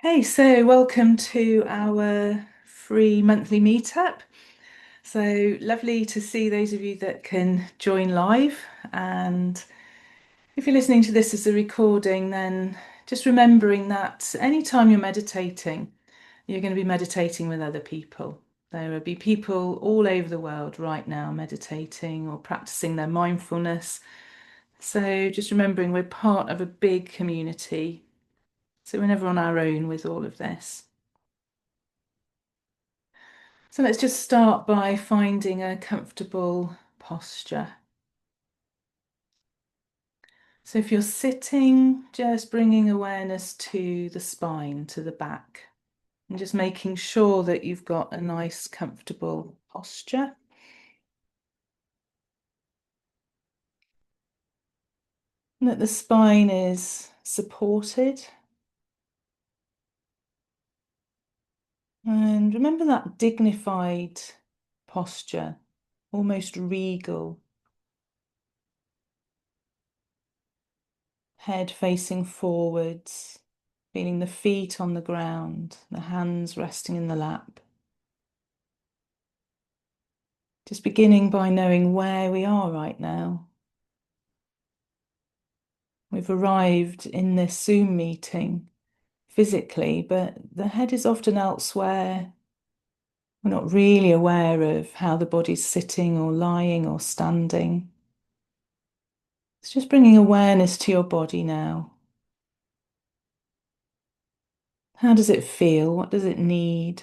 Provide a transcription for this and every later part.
Hey, so welcome to our free monthly meetup. So lovely to see those of you that can join live. And if you're listening to this as a recording, then just remembering that anytime you're meditating, you're going to be meditating with other people. There will be people all over the world right now meditating or practicing their mindfulness. So just remembering we're part of a big community. So we're never on our own with all of this. So let's just start by finding a comfortable posture. So if you're sitting, just bringing awareness to the spine, to the back, and just making sure that you've got a nice, comfortable posture. And that the spine is supported. And remember that dignified posture, almost regal, head facing forwards, feeling the feet on the ground, the hands resting in the lap. Just beginning by knowing where we are right now. We've arrived in this Zoom meeting physically, but the head is often elsewhere. We're not really aware of how the body's sitting or lying or standing. It's just bringing awareness to your body now. How does it feel? What does it need?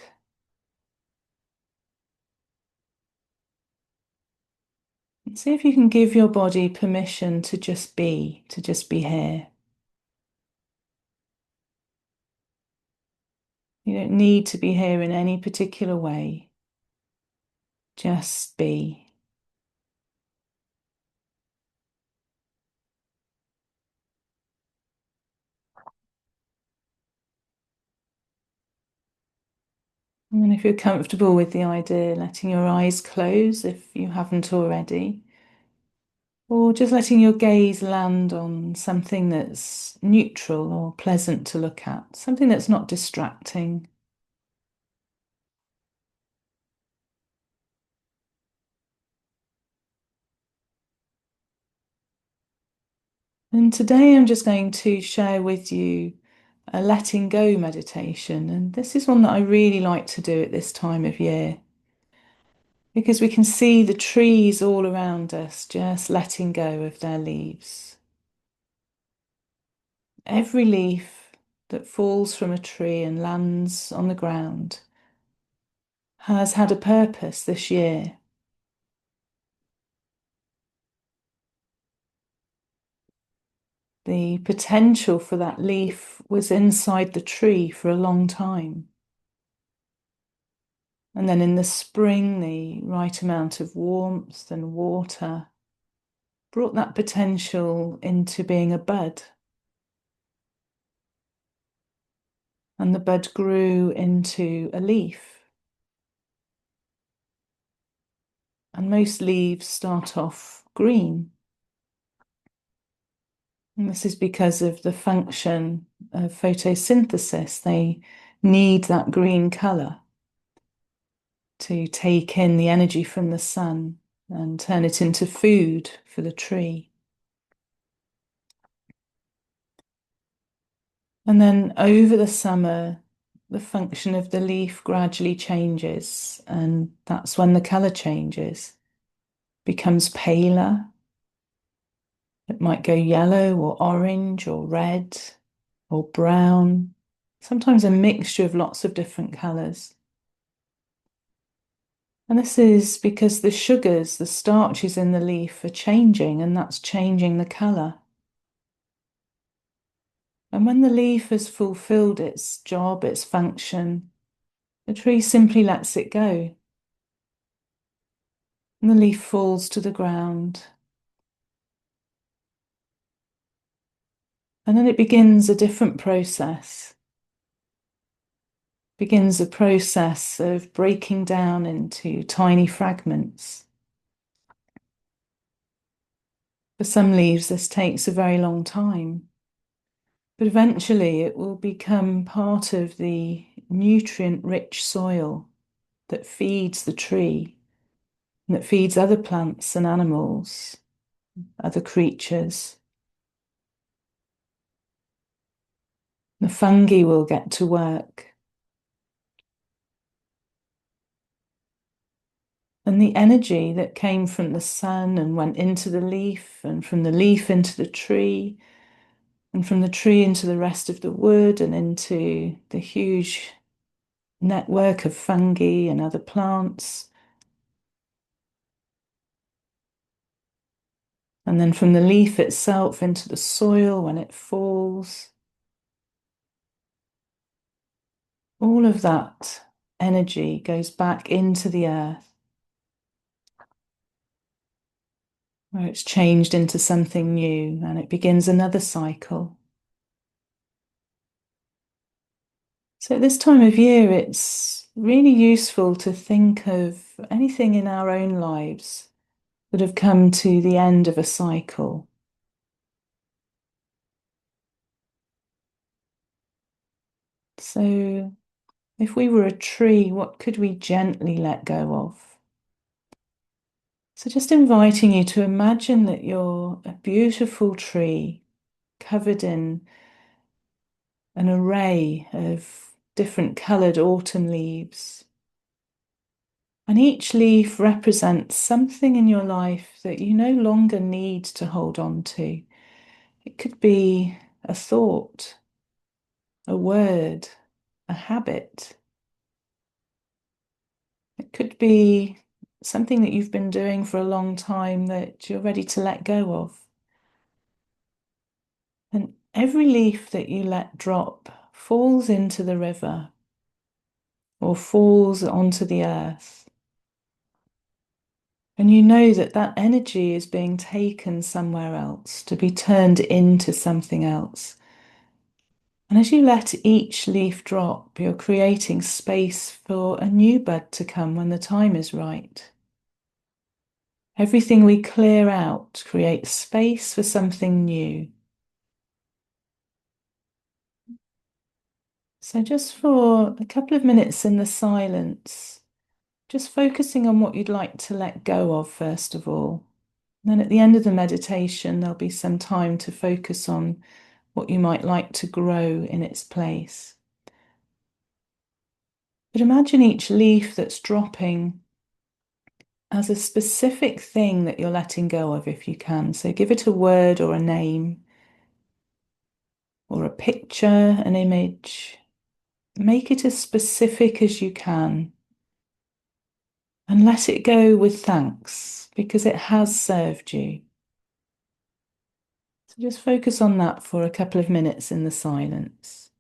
And see if you can give your body permission to just be here. You don't need to be here in any particular way. Just be. And if you're comfortable with the idea, letting your eyes close if you haven't already, or just letting your gaze land on something that's neutral or pleasant to look at, something that's not distracting. And today I'm just going to share with you a letting go meditation. And this is one that I really like to do at this time of year because we can see the trees all around us just letting go of their leaves. Every leaf that falls from a tree and lands on the ground has had a purpose this year. The potential for that leaf was inside the tree for a long time. And then in the spring, the right amount of warmth and water brought that potential into being a bud. And the bud grew into a leaf. And most leaves start off green. And this is because of the function of photosynthesis. They need that green colour to take in the energy from the sun and turn it into food for the tree. And then over the summer, the function of the leaf gradually changes, and that's when the colour changes, becomes paler. It might go yellow or orange or red or brown, sometimes a mixture of lots of different colours. And this is because the sugars, the starches in the leaf are changing, and that's changing the colour. And when the leaf has fulfilled its job, its function, the tree simply lets it go. And the leaf falls to the ground. And then it begins a different process. Begins a process of breaking down into tiny fragments. For some leaves, this takes a very long time. But eventually it will become part of the nutrient-rich soil that feeds the tree and that feeds other plants and animals, other creatures. The fungi will get to work. And the energy that came from the sun and went into the leaf, and from the leaf into the tree, and from the tree into the rest of the wood, and into the huge network of fungi and other plants. And then from the leaf itself into the soil when it falls. All of that energy goes back into the earth, where it's changed into something new and it begins another cycle. So at this time of year, it's really useful to think of anything in our own lives that have come to the end of a cycle. So if we were a tree, what could we gently let go of? So just inviting you to imagine that you're a beautiful tree covered in an array of different coloured autumn leaves. And each leaf represents something in your life that you no longer need to hold on to. It could be a thought, a word, a habit. It could be something that you've been doing for a long time that you're ready to let go of. And every leaf that you let drop falls into the river or falls onto the earth. And you know that that energy is being taken somewhere else to be turned into something else. And as you let each leaf drop, you're creating space for a new bud to come when the time is right. Everything we clear out creates space for something new. So just for a couple of minutes in the silence, just focusing on what you'd like to let go of first of all. And then at the end of the meditation, there'll be some time to focus on what you might like to grow in its place. But imagine each leaf that's dropping as a specific thing that you're letting go of if you can. So give it a word or a name or a picture, an image. Make it as specific as you can and let it go with thanks because it has served you. So just focus on that for a couple of minutes in the silence.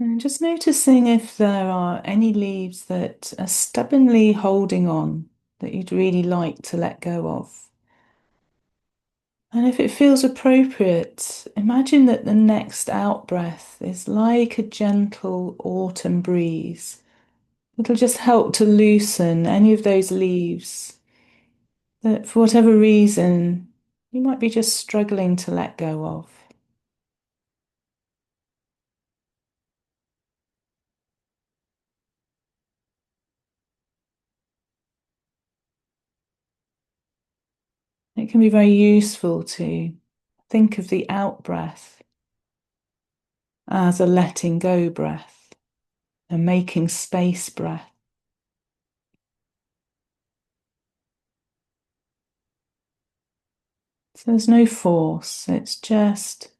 And just noticing if there are any leaves that are stubbornly holding on that you'd really like to let go of. And if it feels appropriate, imagine that the next out breath is like a gentle autumn breeze. It'll just help to loosen any of those leaves that, for whatever reason, you might be just struggling to let go of. It can be very useful to think of the out breath as a letting go breath, a making space breath. So there's no force, it's just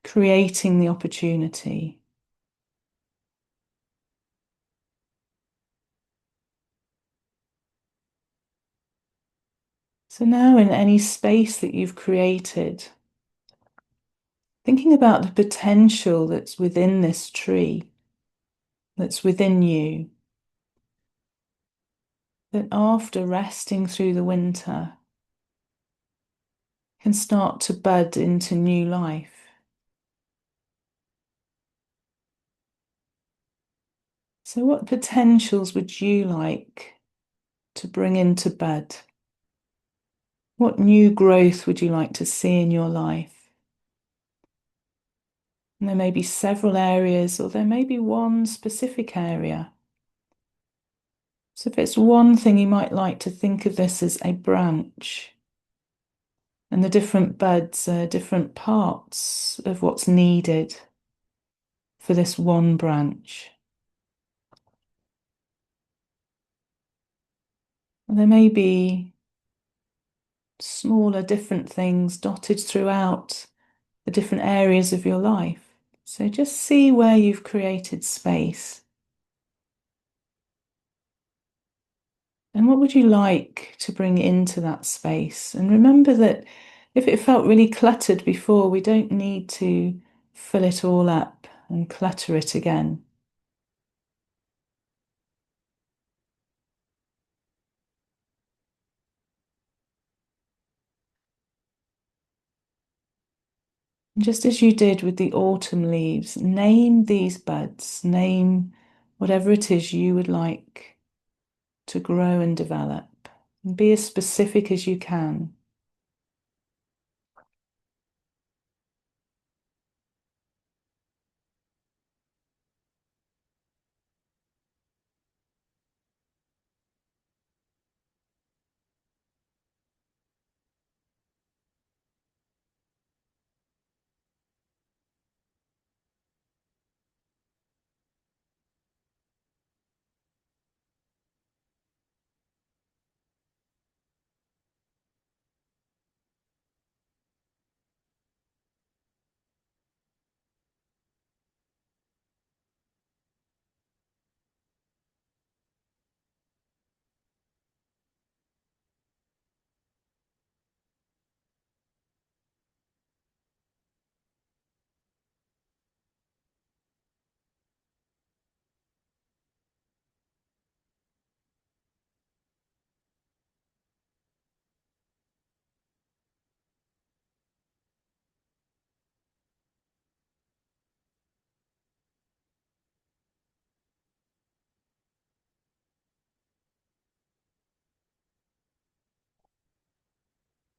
creating the opportunity. So now, in any space that you've created, thinking about the potential that's within this tree, that's within you, that after resting through the winter can start to bud into new life. So, what potentials would you like to bring into bud? What new growth would you like to see in your life? And there may be several areas, or there may be one specific area. So, if it's one thing, you might like to think of this as a branch, and the different buds are different parts of what's needed for this one branch. And there may be smaller, different things dotted throughout the different areas of your life. So just see where you've created space. And what would you like to bring into that space? And remember that if it felt really cluttered before, we don't need to fill it all up and clutter it again. And just as you did with the autumn leaves, name these buds, name whatever it is you would like to grow and develop. And be as specific as you can.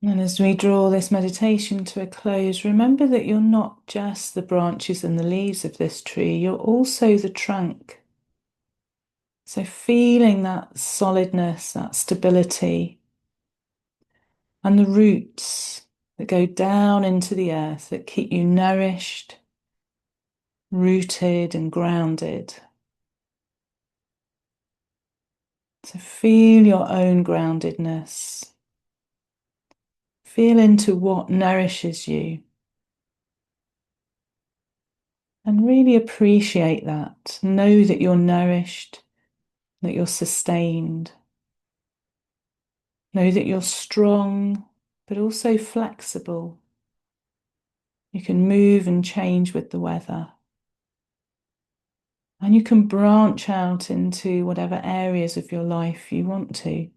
And as we draw this meditation to a close, remember that you're not just the branches and the leaves of this tree, you're also the trunk. So feeling that solidness, that stability, and the roots that go down into the earth that keep you nourished, rooted, and grounded. So feel your own groundedness. Feel into what nourishes you. And really appreciate that. Know that you're nourished, that you're sustained. Know that you're strong, but also flexible. You can move and change with the weather. And you can branch out into whatever areas of your life you want to.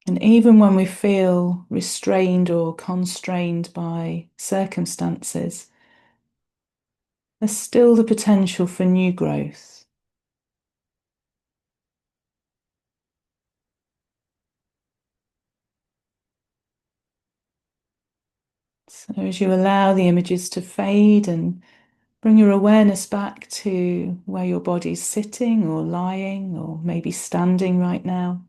And even when we feel restrained or constrained by circumstances, there's still the potential for new growth. So as you allow the images to fade and bring your awareness back to where your body's sitting or lying or maybe standing right now.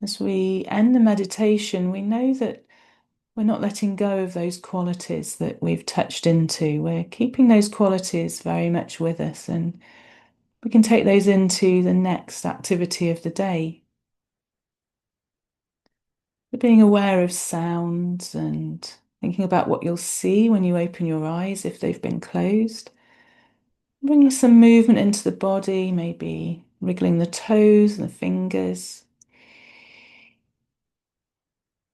As we end the meditation, we know that we're not letting go of those qualities that we've touched into. We're keeping those qualities very much with us, and we can take those into the next activity of the day. But being aware of sounds and thinking about what you'll see when you open your eyes if they've been closed. Bringing some movement into the body, maybe wriggling the toes and the fingers.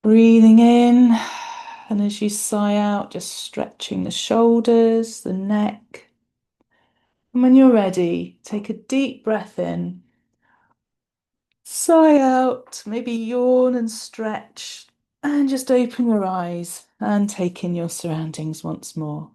Breathing in, and as you sigh out, just stretching the shoulders, the neck. And when you're ready, take a deep breath in, sigh out, maybe yawn and stretch, and just open your eyes and take in your surroundings once more.